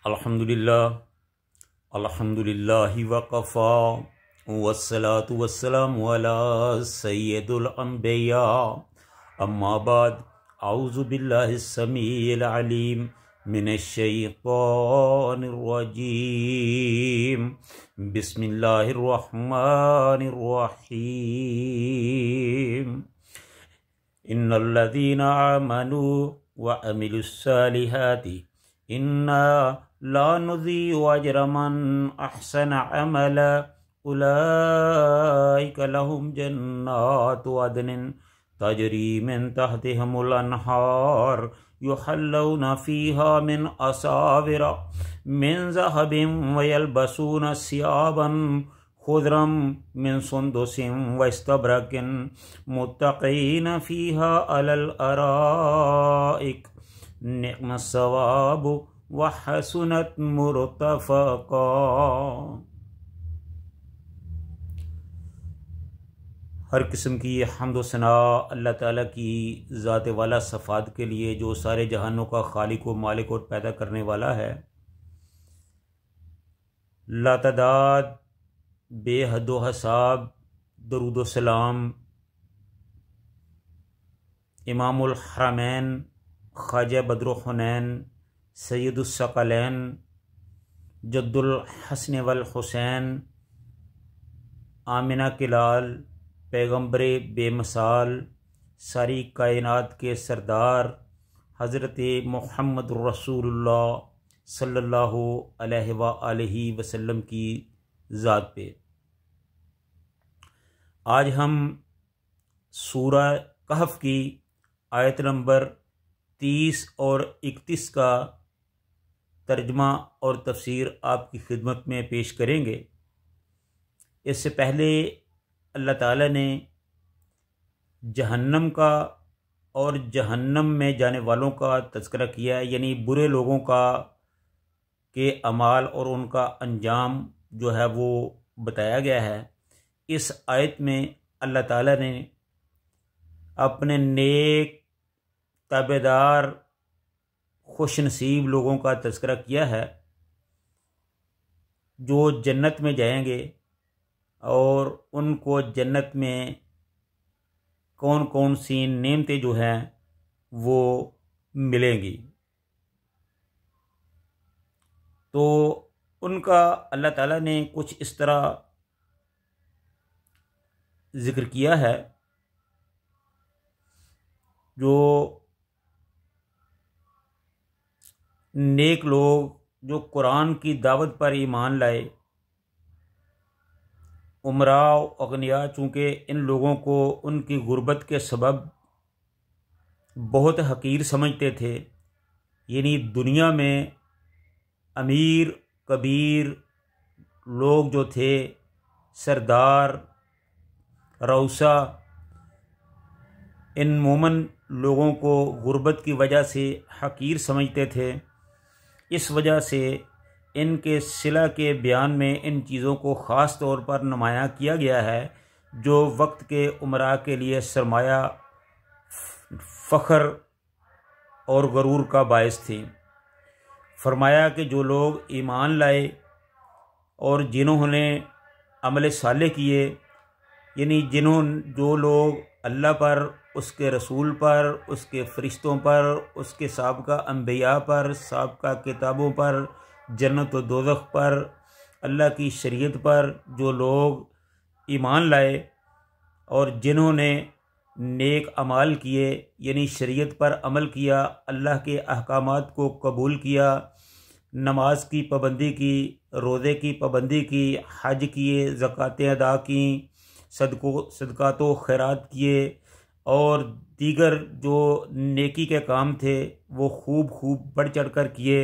अल्हम्दुलिल्लाह अल्हम्दुलिल्लाहि वक़फ़ा वस्सलातु वस्सलामु अला सय्यिदिल अंबिया अम्मा बाद औज़ु बिल्लाहिस समीइल अलीम मिनश शैतानिर रजीम बिस्मिल्लाहिर रहमानिर रहीम इन्नल्लज़ीना आमनू व अमिलुस्सालिहाति इन्ना ला नुज़ीउ अज्र मन अहसना अमला उलाइका लहुम जन्नातु अदनिन तजरी मिन तहतिहिमुल अन्हार युहल्लौना फ़ीहा मिन असाविरा मिन ज़हबिन व यल्बसूना सियाबन खुदरम मिन सुंदुसिन व इस्तबरकिन मुत्तक़ीना फ़ीहा अलल अराइक निअमस सवाबु व हसुनत मुरतफ़क़ा। हर किस्म की हम्द व सना अल्लाह ताला की ज़ात वाला सफ़ात के लिए जो सारे जहानों का खालिक व मालिक और पैदा करने वाला है। लातदाद बेहद व हसाब दरूद व सलाम इमामुल हरमैन ख्वाजा बद्र हुनैन सैयदुस सकलैन जद्दुल हसन वल हुसैन आमिना के लाल पैगम्बरे बेमिसाल सारी कायनात के सरदार हज़रत मुहम्मद रसूलुल्लाह सल्लल्लाहु अलैहि वसल्लम की ज़ात पे आज हम सूरह कहफ की आयत नंबर 30 और 31 का तर्जमा और तफसीर आपकी खिदमत में पेश करेंगे। इससे पहले अल्लाह ताला ने जहन्नम का और जहन्नम में जाने वालों का तज़किरा किया, यानी बुरे लोगों का के अमाल और उनका अंजाम जो है वो बताया गया है। इस आयत में अल्लाह ताला ने अपने नेक ताबेदार खुश नसीब लोगों का तज़किरा किया है जो जन्नत में जाएंगे और उनको जन्नत में कौन कौन सी नेमतें जो हैं वो मिलेंगी। तो उनका अल्लाह ताला ने कुछ इस तरह ज़िक्र किया है जो नेक लोग जो कुरान की दावत पर ईमान लाए, उमरा अगनिया, चूँकि इन लोगों को उनकी गुर्बत के सबब बहुत हकीर समझते थे, यानी दुनिया में अमीर कबीर लोग जो थे, सरदार रऊसा, इन मोमन लोगों को गुर्बत की वजह से हकीर समझते थे। इस वजह से इनके सिला के बयान में इन चीज़ों को ख़ास तौर पर नुमायाँ किया गया है जो वक्त के उमरा के लिए सरमाया, फ़ख्र और गरूर का बायस थी। फरमाया कि जो लोग ईमान लाए और जिन्होंने अमल साले किए, यानी जो लोग अल्लाह पर, उसके रसूल पर, उसके फ़रिश्तों पर, उसके साबका अंबिया पर, साबका किताबों पर, जन्नत व दोज़ख पर, अल्लाह की शरीयत पर जो लोग ईमान लाए और जिन्होंने नेक अमाल किए, यानी शरीयत पर अमल किया, अल्लाह के अहकामात को कबूल किया, नमाज की पाबंदी की, रोज़े की पाबंदी की, हज किए, ज़कातें अदा की, सदक़ात व खैरात किए और दीगर जो नेकी के काम थे वो खूब बढ़ चढ़ कर किए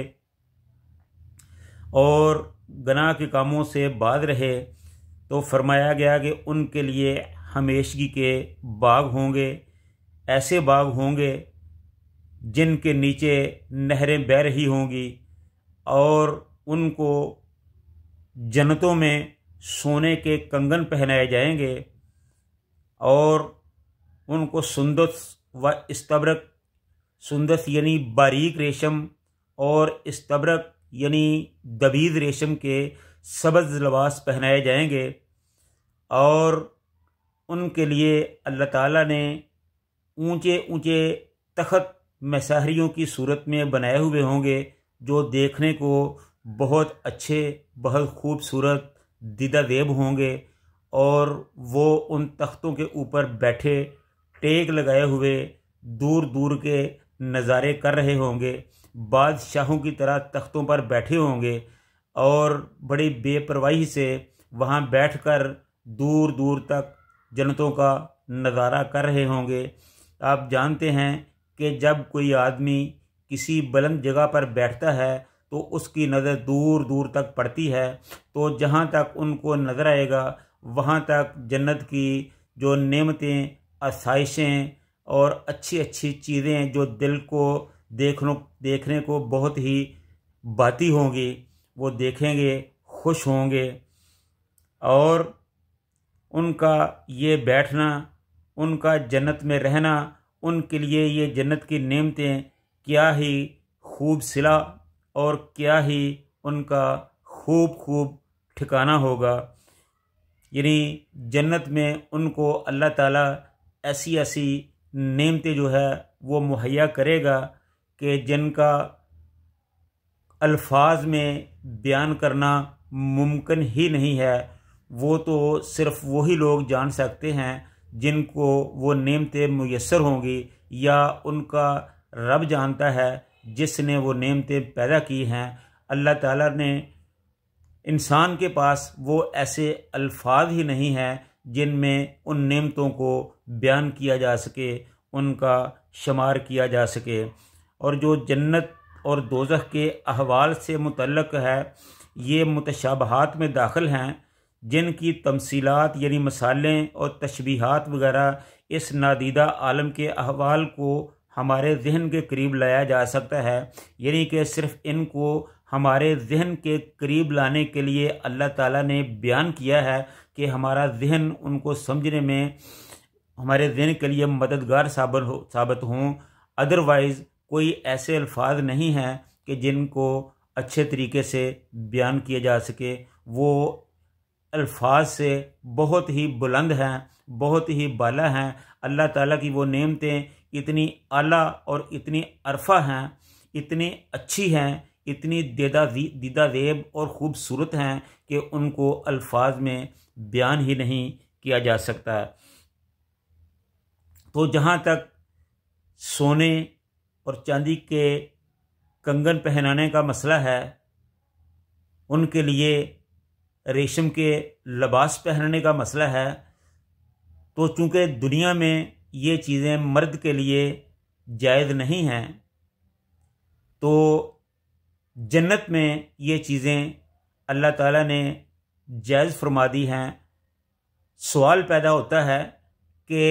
और गुनाह के कामों से बाज रहे, तो फरमाया गया कि उनके लिए हमेशगी के बाग होंगे। ऐसे बाग होंगे जिनके नीचे नहरें बह रही होंगी और उनको जन्नतों में सोने के कंगन पहनाए जाएंगे और उनको सुंदस व इस्तबरक सुंदस यानी बारीक रेशम और इस्तबरक यानी दबीज रेशम के सब्ज़ लिबास पहनाए जाएंगे। और उनके लिए अल्लाह ताला ने ऊंचे ऊंचे तख्त मसाहरियों की सूरत में बनाए हुए होंगे, जो देखने को बहुत अच्छे, बहुत खूबसूरत, दीदा देब होंगे। और वो उन तख्तों के ऊपर बैठे टेक लगाए हुए दूर दूर के नज़ारे कर रहे होंगे, बादशाहों की तरह तख्तों पर बैठे होंगे और बड़ी बेपरवाही से वहाँ बैठकर दूर दूर तक जन्नतों का नज़ारा कर रहे होंगे। आप जानते हैं कि जब कोई आदमी किसी बुलंद जगह पर बैठता है तो उसकी नज़र दूर दूर तक पड़ती है, तो जहाँ तक उनको नज़र आएगा वहाँ तक जन्नत की जो नेमतें, आसाइशें और अच्छी अच्छी चीज़ें जो दिल को देखने को बहुत ही बाती होंगी, वो देखेंगे, खुश होंगे। और उनका ये बैठना, उनका जन्नत में रहना, उनके लिए ये जन्नत की नेमतें क्या ही खूब सिला और क्या ही उनका खूब ठिकाना होगा। यानी जन्नत में उनको अल्लाह ताला ऐसी ऐसी नेमतें जो है वो मुहैया करेगा कि जिनका अल्फाज में बयान करना मुमकिन ही नहीं है। वो तो सिर्फ वही लोग जान सकते हैं जिनको वो नेमतें मुयस्सर होंगी, या उनका रब जानता है जिसने वो नेमतें पैदा की हैं। अल्लाह ताला ने इंसान के पास वो ऐसे अल्फाज ही नहीं हैं जिनमें उन नेमतों को बयान किया जा सके, उनका शुमार किया जा सके। और जो जन्नत और दोज़ख के अहवाल से मुतल्लक़ है, ये मुतशाबहात में दाखिल हैं, जिनकी तमसीलात यानी मसालें और तशबीहात वगैरह इस नादीदा आलम के अहवाल को हमारे जहन के करीब लाया जा सकता है। यानी कि सिर्फ़ इनको हमारे जहन के करीब लाने के लिए अल्लाह ताला ने बयान किया है कि हमारा जहन उनको समझने में हमारे जहन के लिए मददगार साबित हों। अदरवाइज़ कोई ऐसे अल्फाज नहीं हैं कि जिनको अच्छे तरीके से बयान किया जा सके। वो अल्फाज से बहुत ही बुलंद हैं, बहुत ही बाला हैं। अल्लाह ताला की वो नेमतें इतनी आला और इतनी अरफा हैं, इतनी अच्छी हैं, इतनी दीदा देब और ख़ूबसूरत हैं कि उनको अल्फाज में बयान ही नहीं किया जा सकता। तो जहाँ तक सोने और चांदी के कंगन पहनाने का मसला है, उनके लिए रेशम के लिबास पहनने का मसला है, तो चूँकि दुनिया में ये चीज़ें मर्द के लिए जायज़ नहीं हैं, तो जन्नत में ये चीज़ें अल्लाह ताला ने जायज़ फरमा दी हैं। सवाल पैदा होता है कि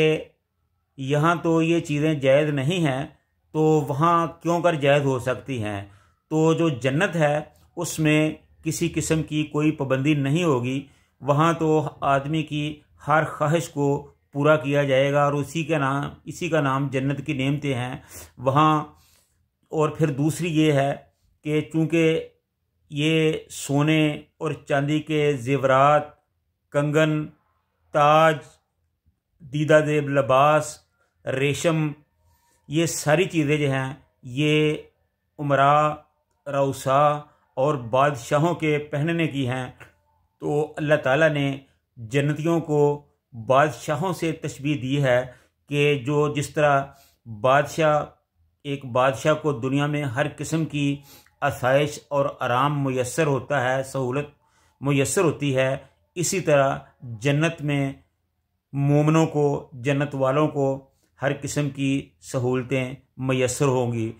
यहाँ तो ये चीज़ें जायज़ नहीं हैं, तो वहाँ क्यों कर जायज़ हो सकती हैं? तो जो जन्नत है उसमें किसी किस्म की कोई पाबंदी नहीं होगी। वहाँ तो आदमी की हर ख्वाहिश को पूरा किया जाएगा और इसी का नाम जन्नत की नेमतें हैं वहाँ। और फिर दूसरी ये है कि चूँकि ये सोने और चांदी के ज़ेवरात, कंगन, ताज, दीदा देब लिबास, रेशम, ये सारी चीज़ें जो हैं ये उमरा, रऊसा और बादशाहों के पहनने की हैं। तो अल्लाह ताला ने जन्नतियों को बादशाहों से तशबीह दी है कि जो जिस तरह एक बादशाह को दुनिया में हर किस्म की आसाइश और आराम मुयस्सर होता है, सहूलत मुयस्सर होती है, इसी तरह जन्नत में मोमिनों को, जन्नत वालों को हर किस्म की सहूलतें मुयस्सर होंगी।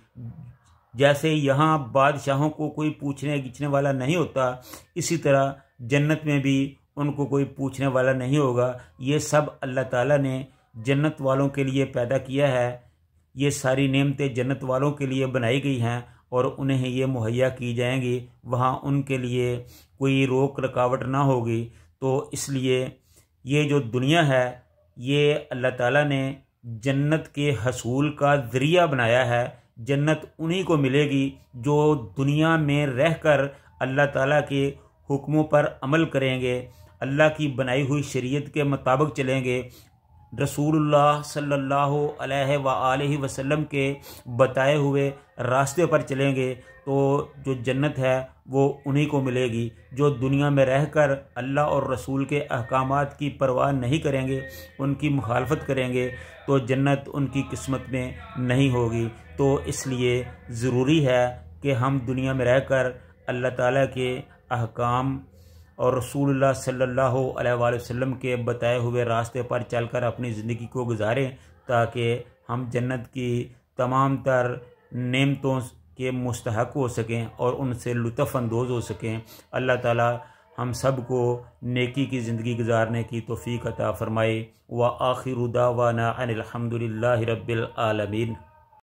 जैसे यहाँ बादशाहों को कोई पूछने गिछने वाला नहीं होता, इसी तरह जन्नत में भी उनको कोई पूछने वाला नहीं होगा। ये सब अल्लाह ताला ने जन्नत वालों के लिए पैदा किया है। ये सारी नेमतें जन्नत वालों के लिए बनाई गई हैं और उन्हें ये मुहैया की जाएंगी। वहाँ उनके लिए कोई रोक रुकावट ना होगी। तो इसलिए ये जो दुनिया है ये अल्लाह ताला ने जन्नत के हसूल का ज़रिया बनाया है। जन्नत उन्हीं को मिलेगी जो दुनिया में रहकर अल्लाह ताला के हुक्मों पर अमल करेंगे, अल्लाह की बनाई हुई शरीयत के मुताबिक चलेंगे, रसूलुल्लाह सल्लल्लाहु अलैहि वसल्लम के बताए हुए रास्ते पर चलेंगे, तो जो जन्नत है वो उन्हीं को मिलेगी। जो दुनिया में रहकर अल्लाह और रसूल के अहकामात की परवाह नहीं करेंगे, उनकी मुखालफत करेंगे, तो जन्नत उनकी किस्मत में नहीं होगी। तो इसलिए ज़रूरी है कि हम दुनिया में रहकर अल्लाह ताला के अहकाम और रसूलुल्लाह सल्लल्लाहु अलैहि वसल्लम के बताए हुए रास्ते पर चलकर अपनी ज़िंदगी को गुजारें, ताकि हम जन्नत की तमाम तर नेमतों के मुस्तहक हो सकें और उनसे लुत्फ़ अंदोज़ हो सकें। अल्लाह ताला हम सब को नेकी की ज़िंदगी गुजारने की तौफ़ीक़ अता फ़रमाए। व आखिरु दावाना अनिल हम्दुलिल्लाहि रब्बिल आलमीन।